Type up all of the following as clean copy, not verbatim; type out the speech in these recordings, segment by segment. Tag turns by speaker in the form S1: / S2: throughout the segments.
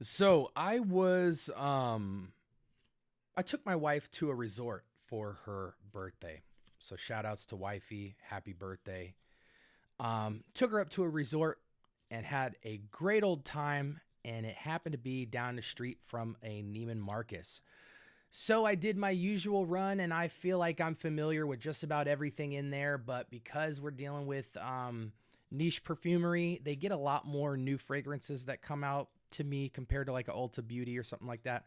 S1: So I took my wife to a resort for her birthday. So shout outs to wifey, happy birthday. Took her up to a resort and had a great old time, and it happened to be down the street from a Neiman Marcus. So I did my usual run, and I feel like I'm familiar with just about everything in there. But because we're dealing with niche perfumery, they get a lot more new fragrances that come out to me compared to like a Ulta Beauty or something like that.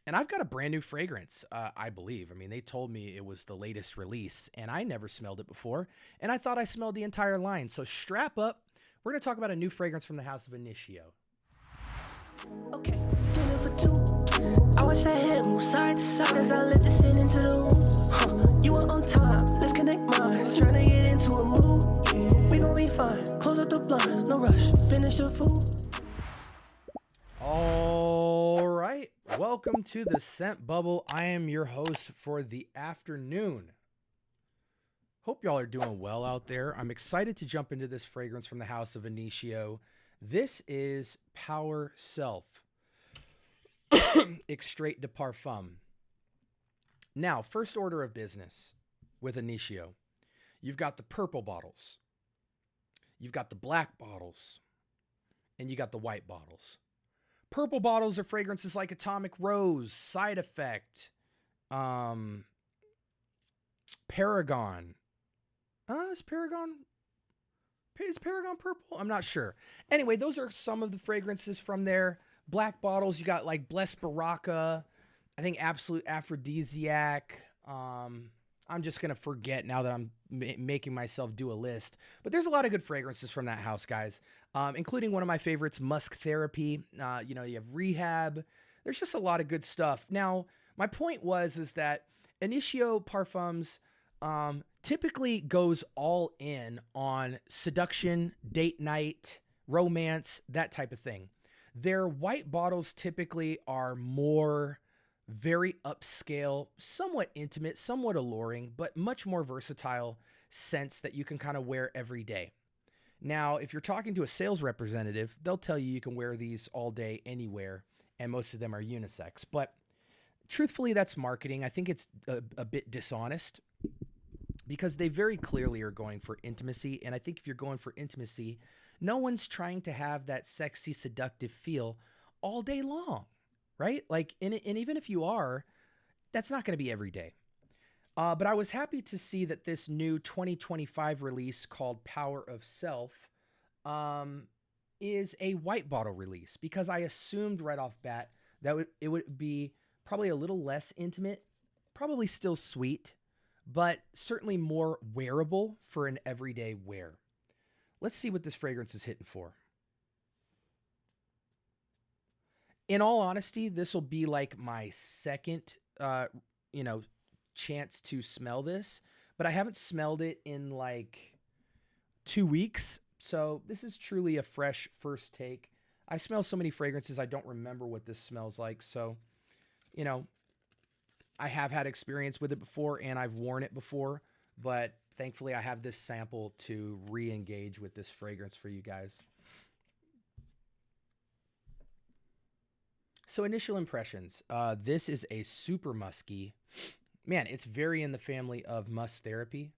S1: And I've got a brand new fragrance, I believe. I mean, they told me it was the latest release, and I never smelled it before. And I thought I smelled the entire line. So strap up. We're going to talk about a new fragrance from the house of Initio.
S2: Okay, feeling for two. I watch that head move side to side as I let the sin into the room. You are on time, let's connect minds. Trying to get into a mood. We gon' be fine. Close up the blinds, no rush. Finish the food.
S1: All right. Welcome to the Scent Bubble. I am your host for the afternoon. Hope y'all are doing well out there. I'm excited to jump into this fragrance from the house of Initio. This is Power Self Extrait de Parfum. Now, first order of business with Initio. You've got the purple bottles. You've got the black bottles. And you got the white bottles. Purple bottles are fragrances like Atomic Rose, Side Effect, Paragon. Is Paragon purple? I'm not sure. Anyway, those are some of the fragrances from there. Black bottles, you got like Blessed Baraka, I think Absolute Aphrodisiac. I'm just going to forget now that I'm making myself do a list. But there's a lot of good fragrances from that house, guys, including one of my favorites, Musk Therapy. You have Rehab. There's just a lot of good stuff. Now, my point is that Initio Parfums typically goes all in on seduction, date night, romance, that type of thing. Their white bottles typically are more very upscale, somewhat intimate, somewhat alluring, but much more versatile scents that you can kind of wear every day. Now, if you're talking to a sales representative, they'll tell you can wear these all day, anywhere, and most of them are unisex. But truthfully, that's marketing. I think it's a bit dishonest because they very clearly are going for intimacy. And I think if you're going for intimacy, no one's trying to have that sexy, seductive feel all day long. Right? Like, and even if you are, that's not going to be every day. But I was happy to see that this new 2025 release called Power of Self is a white bottle release because I assumed right off bat that it would be probably a little less intimate, probably still sweet, but certainly more wearable for an everyday wear. Let's see what this fragrance is hitting for. In all honesty, this will be like my second, chance to smell this, but I haven't smelled it in like 2 weeks. So this is truly a fresh first take. I smell so many fragrances, I don't remember what this smells like. So, I have had experience with it before and I've worn it before, but thankfully I have this sample to re-engage with this fragrance for you guys. So initial impressions, this is a super musky, man, it's very in the family of Musk Therapy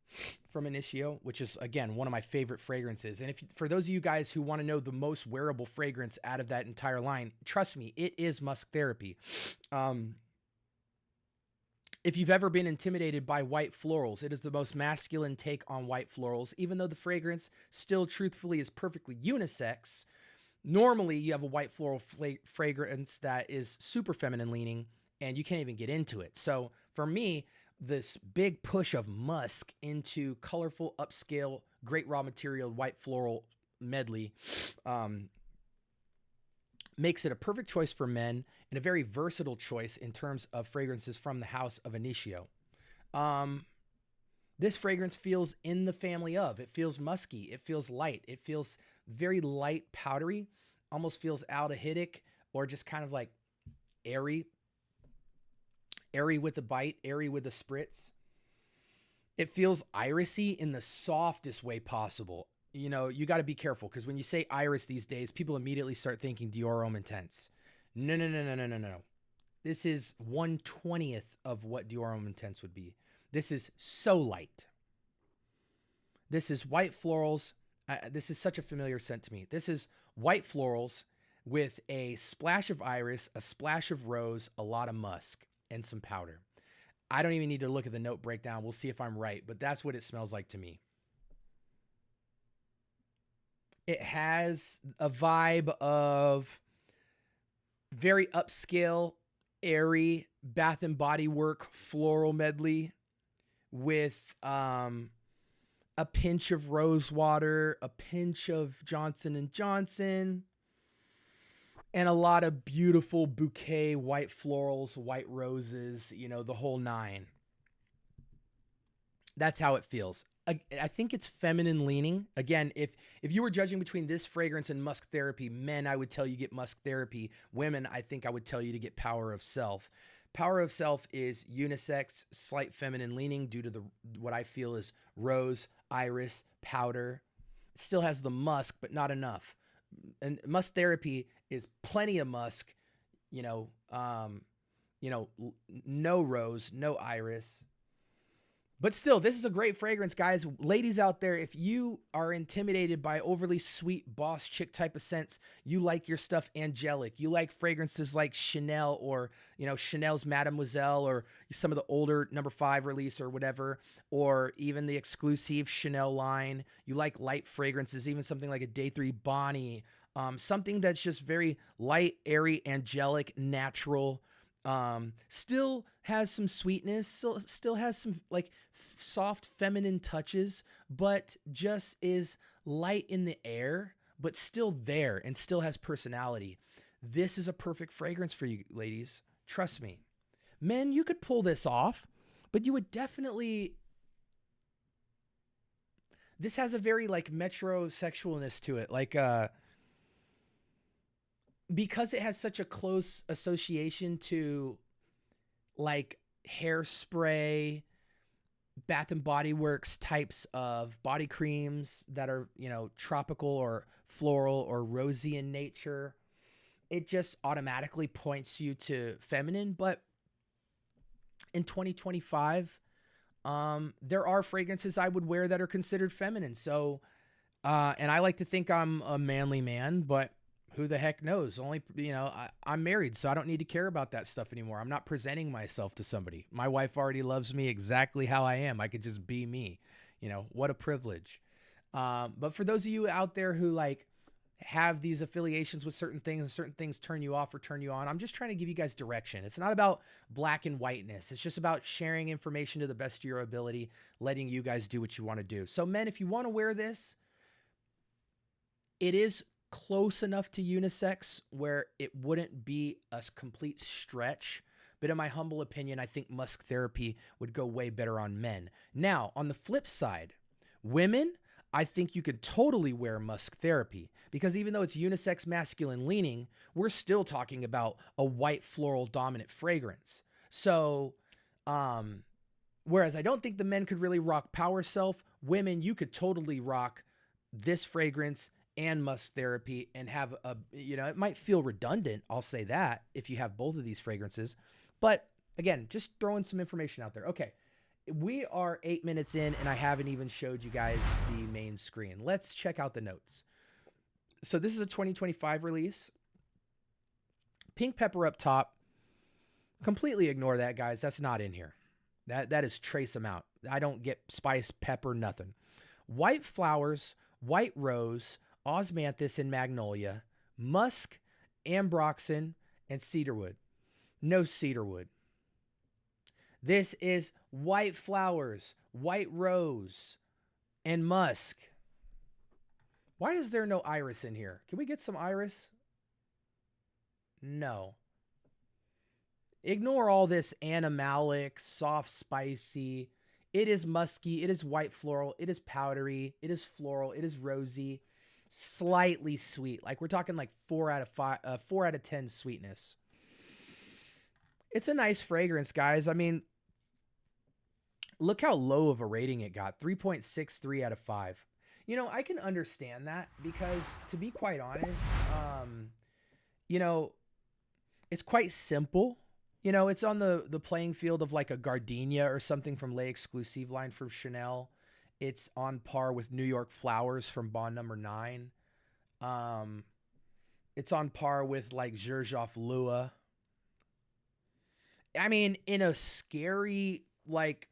S1: from Initio, which is, again, one of my favorite fragrances. And for those of you guys who want to know the most wearable fragrance out of that entire line, trust me, it is Musk Therapy. If you've ever been intimidated by white florals, it is the most masculine take on white florals, even though the fragrance still truthfully is perfectly unisex. Normally, you have a white floral fragrance that is super feminine leaning, and you can't even get into it. So for me, this big push of musk into colorful, upscale, great raw material, white floral medley makes it a perfect choice for men and a very versatile choice in terms of fragrances from the house of Initio. This fragrance feels in the family of. It feels musky. It feels light. It feels very light, powdery, almost feels aldehydic or just kind of like airy. Airy with a bite, airy with a spritz. It feels irisy in the softest way possible. You got to be careful because when you say iris these days, people immediately start thinking Dior Homme Intense. No, no, no, no, no, no, no. This is 1/20th of what Dior Homme Intense would be. This is so light. This is white florals. This is such a familiar scent to me. This is white florals with a splash of iris, a splash of rose, a lot of musk, and some powder. I don't even need to look at the note breakdown. We'll see if I'm right, but that's what it smells like to me. It has a vibe of very upscale, airy Bath and Body Work floral medley with a pinch of rose water, a pinch of Johnson & Johnson, and a lot of beautiful bouquet white florals, white roses, you know, the whole nine. That's how it feels. I think it's feminine leaning. Again, if you were judging between this fragrance and Musk Therapy, men, I would tell you get Musk Therapy. Women, I think I would tell you to get Power of Self. Power of Self is unisex, slight feminine leaning due to what I feel is rose, iris, powder. It still has the musk, but not enough. And Musk Therapy is plenty of musk, no rose, no iris. But still, this is a great fragrance, guys. Ladies out there, if you are intimidated by overly sweet boss chick type of scents, you like your stuff angelic. You like fragrances like Chanel or, Chanel's Mademoiselle or some of the older number 5 release or whatever, or even the exclusive Chanel line. You like light fragrances, even something like a Day 3 Bonnie, something that's just very light, airy, angelic, natural. Still has some sweetness, still has some like soft feminine touches, but just is light in the air, but still there and still has personality. This is a perfect fragrance for you, ladies. Trust me. Men, you could pull this off, but you would definitely... This has a very like metrosexualness to it. Like, because it has such a close association to like hairspray, Bath and Body Works types of body creams that are, tropical or floral or rosy in nature, it just automatically points you to feminine. But in 2025, there are fragrances I would wear that are considered feminine. So, and I like to think I'm a manly man, but who the heck knows? Only, I'm married, so I don't need to care about that stuff anymore. I'm not presenting myself to somebody. My wife already loves me exactly how I am. I could just be me. What a privilege. But for those of you out there who like have these affiliations with certain things turn you off or turn you on, I'm just trying to give you guys direction. It's not about black and whiteness. It's just about sharing information to the best of your ability, letting you guys do what you want to do. So men, if you want to wear this, it is close enough to unisex where it wouldn't be a complete stretch. But in my humble opinion, I think Musk Therapy would go way better on men. Now, on the flip side, women, I think you could totally wear Musk Therapy because even though it's unisex masculine leaning, we're still talking about a white floral dominant fragrance. So, whereas I don't think the men could really rock Power Self, women, you could totally rock this fragrance and Musk Therapy and have it might feel redundant. I'll say that if you have both of these fragrances, but again, just throwing some information out there. Okay. We are 8 minutes in and I haven't even showed you guys the main screen. Let's check out the notes. So this is a 2025 release. Pink pepper up top. Completely ignore that, guys. That's not in here. That is trace amount. I don't get spice, pepper, nothing. White flowers, white rose, osmanthus and magnolia, musk, ambroxan, and cedarwood. No cedarwood. This is white flowers, white rose, and musk. Why is there no iris in here? Can we get some iris? No. Ignore all this animalic, soft, spicy. It is musky. It is white floral. It is powdery. It is floral. It is rosy. Slightly sweet. Like we're talking like 4 out of 10 sweetness. It's a nice fragrance, guys. I mean, look how low of a rating it got. 3.63 out of 5. I can understand that because to be quite honest, It's quite simple. You know, it's on the playing field of like a Gardenia or something from Les Exclusive line from Chanel. It's on par with New York Flowers from Bond Number 9. Um, it's on par with like Xerjoff Lua. I mean, in a scary, like,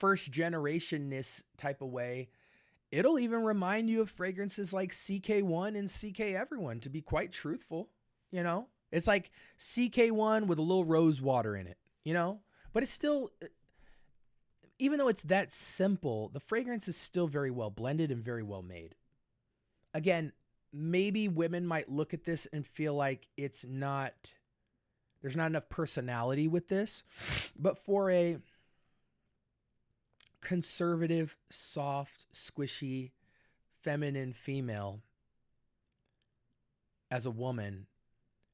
S1: first generationness type of way, it'll even remind you of fragrances like CK1 and CK Everyone, to be quite truthful. You know, it's like CK1 with a little rose water in it, you know, but it's still, even though it's that simple, the fragrance is still very well blended and very well made. Again, maybe women might look at this and feel like there's not enough personality with this, but for a conservative, soft, squishy, feminine female as a woman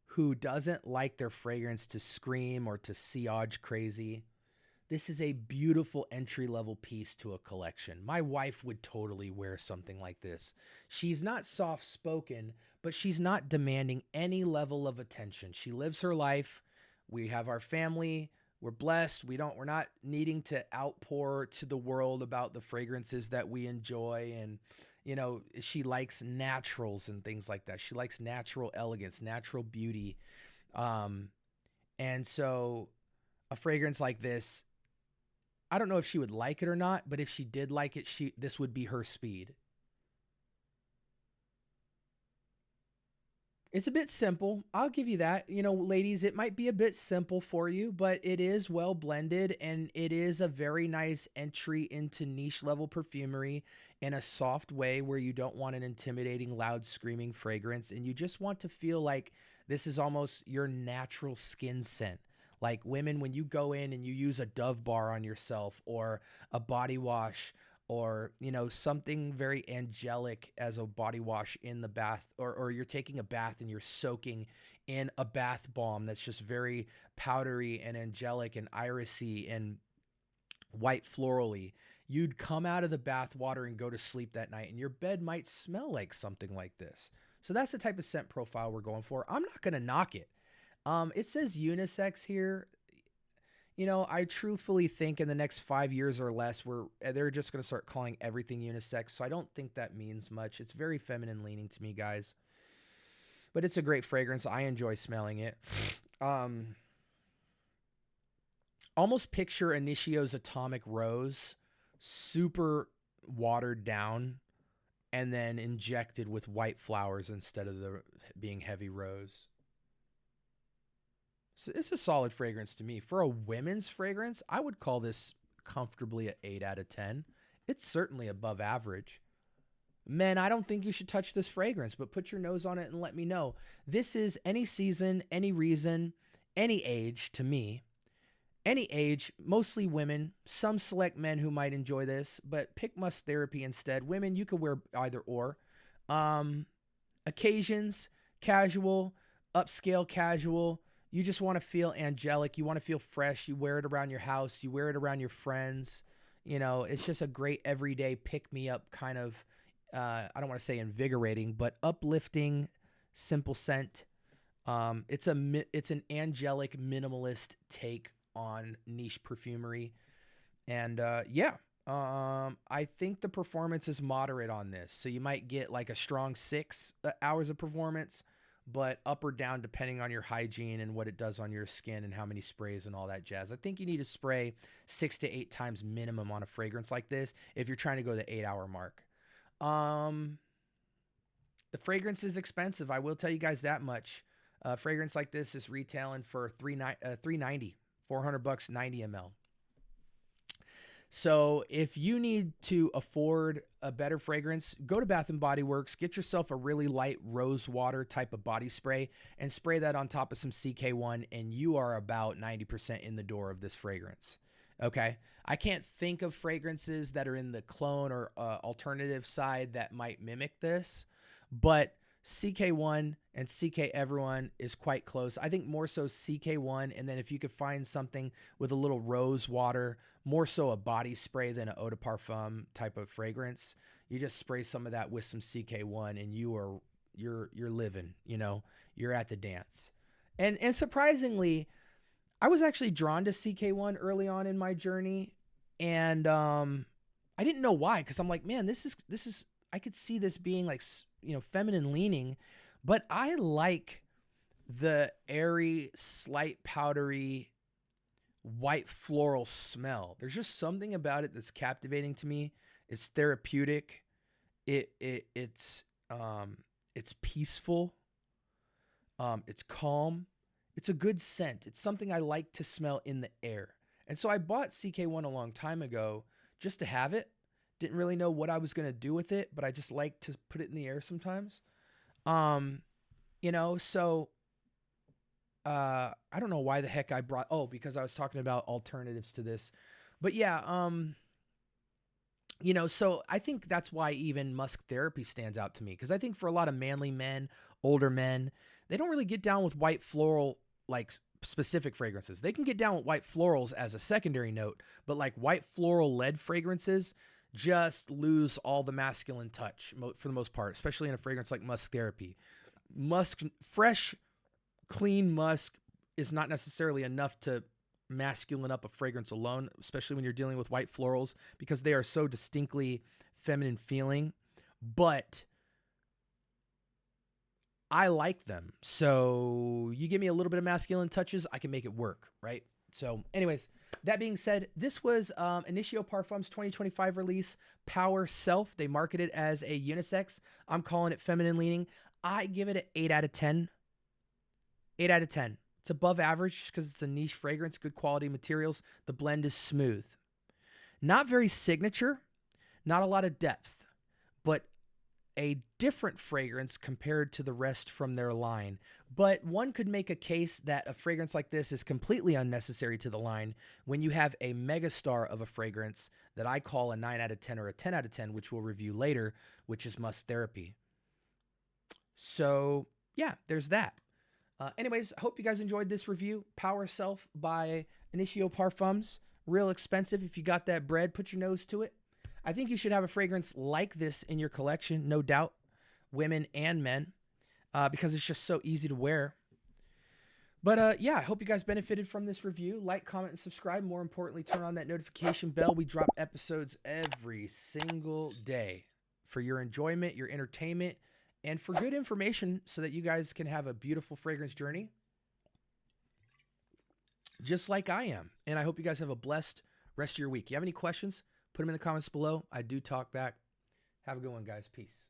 S1: who doesn't like their fragrance to scream or to sillage crazy, this is a beautiful entry-level piece to a collection. My wife would totally wear something like this. She's not soft-spoken, but she's not demanding any level of attention. She lives her life. We have our family. We're blessed. We're not needing to outpour to the world about the fragrances that we enjoy. And, you know, she likes naturals and things like that. She likes natural elegance, natural beauty. And so a fragrance like this, I don't know if she would like it or not, but if she did like it, this would be her speed. It's a bit simple. I'll give you that. You know, ladies, it might be a bit simple for you, but it is well blended and it is a very nice entry into niche level perfumery in a soft way where you don't want an intimidating, loud, screaming fragrance and you just want to feel like this is almost your natural skin scent. Like women, when you go in and you use a Dove bar on yourself or a body wash or, you know, something very angelic as a body wash in the bath, or you're taking a bath and you're soaking in a bath bomb that's just very powdery and angelic and irisy and white florally. You'd come out of the bath water and go to sleep that night and your bed might smell like something like this. So that's the type of scent profile we're going for. I'm not going to knock it. It says unisex here. You know, I truthfully think in the next 5 years or less, they're just going to start calling everything unisex. So I don't think that means much. It's very feminine leaning to me, guys. But it's a great fragrance. I enjoy smelling it. Almost picture Initio's Atomic Rose, super watered down, and then injected with white flowers instead of being heavy rose. So it's a solid fragrance to me. For a women's fragrance, I would call this comfortably an 8 out of 10. It's certainly above average. Men, I don't think you should touch this fragrance, but put your nose on it and let me know. This is any season, any reason, any age to me. Any age, mostly women, some select men who might enjoy this, but pick Musk Therapy instead. Women, you could wear either or. Occasions, casual, upscale casual. You just want to feel angelic. You want to feel fresh. You wear it around your house. You wear it around your friends. You know, it's just a great everyday pick-me-up kind of, I don't want to say invigorating, but uplifting, simple scent. It's an angelic minimalist take on niche perfumery. And I think the performance is moderate on this. So you might get like a strong 6 hours of performance, but up or down depending on your hygiene and what it does on your skin and how many sprays and all that jazz. I think you need to spray 6 to 8 times minimum on a fragrance like this if you're trying to go the 8-hour mark. The fragrance is expensive. I will tell you guys that much. A fragrance like this is retailing for $390, $400, 90 ml. So if you need to afford a better fragrance, go to Bath & Body Works, get yourself a really light rose water type of body spray and spray that on top of some CK1 and you are about 90% in the door of this fragrance. Okay. I can't think of fragrances that are in the clone or alternative side that might mimic this, but CK1 and CK Everyone is quite close. I think more so CK1, and then if you could find something with a little rose water, more so a body spray than an eau de parfum type of fragrance, you just spray some of that with some CK1 and you're living, you know, you're at the dance. And surprisingly, I was actually drawn to CK1 early on in my journey, and I didn't know why, because I'm like, man, this is I could see this being like, feminine leaning, but I like the airy, slight powdery, white floral smell. There's just something about it that's captivating to me. It's therapeutic. It's peaceful. It's calm. It's a good scent. It's something I like to smell in the air. And so I bought CK1 a long time ago just to have it. Didn't really know what I was going to do with it, but I just like to put it in the air sometimes. So I don't know why the heck I brought, because I was talking about alternatives to this. But yeah, so I think that's why even Musk therapy stands out to me, because I think for a lot of manly men, older men, they don't really get down with white floral, like specific fragrances. They can get down with white florals as a secondary note, but like white floral led fragrances just lose all the masculine touch for the most part, especially in a fragrance like Musk therapy. Fresh, clean musk is not necessarily enough to masculine up a fragrance alone, especially when you're dealing with white florals, because they are so distinctly feminine feeling. But I like them. So you give me a little bit of masculine touches, I can make it work, right? So anyways, that being said, this was Initio Parfums 2025 release, Power Self. They market it as a unisex. I'm calling it feminine leaning. I give it an 8 out of 10. 8 out of 10. It's above average just because it's a niche fragrance, good quality materials. The blend is smooth. Not very signature, not a lot of depth, but a different fragrance compared to the rest from their line. But one could make a case that a fragrance like this is completely unnecessary to the line when you have a megastar of a fragrance that I call a 9 out of 10 or a 10 out of 10, which we'll review later, which is Musk Therapy. So yeah, there's that. Anyways, I hope you guys enjoyed this review. Power Self by Initio Parfums. Real expensive. If you got that bread, put your nose to it. I think you should have a fragrance like this in your collection, no doubt, women and men, because it's just so easy to wear. But yeah, I hope you guys benefited from this review. Like, comment, and subscribe. More importantly, turn on that notification bell. We drop episodes every single day for your enjoyment, your entertainment, and for good information so that you guys can have a beautiful fragrance journey just like I am. And I hope you guys have a blessed rest of your week. You have any questions? Put them in the comments below. I do talk back. Have a good one, guys. Peace.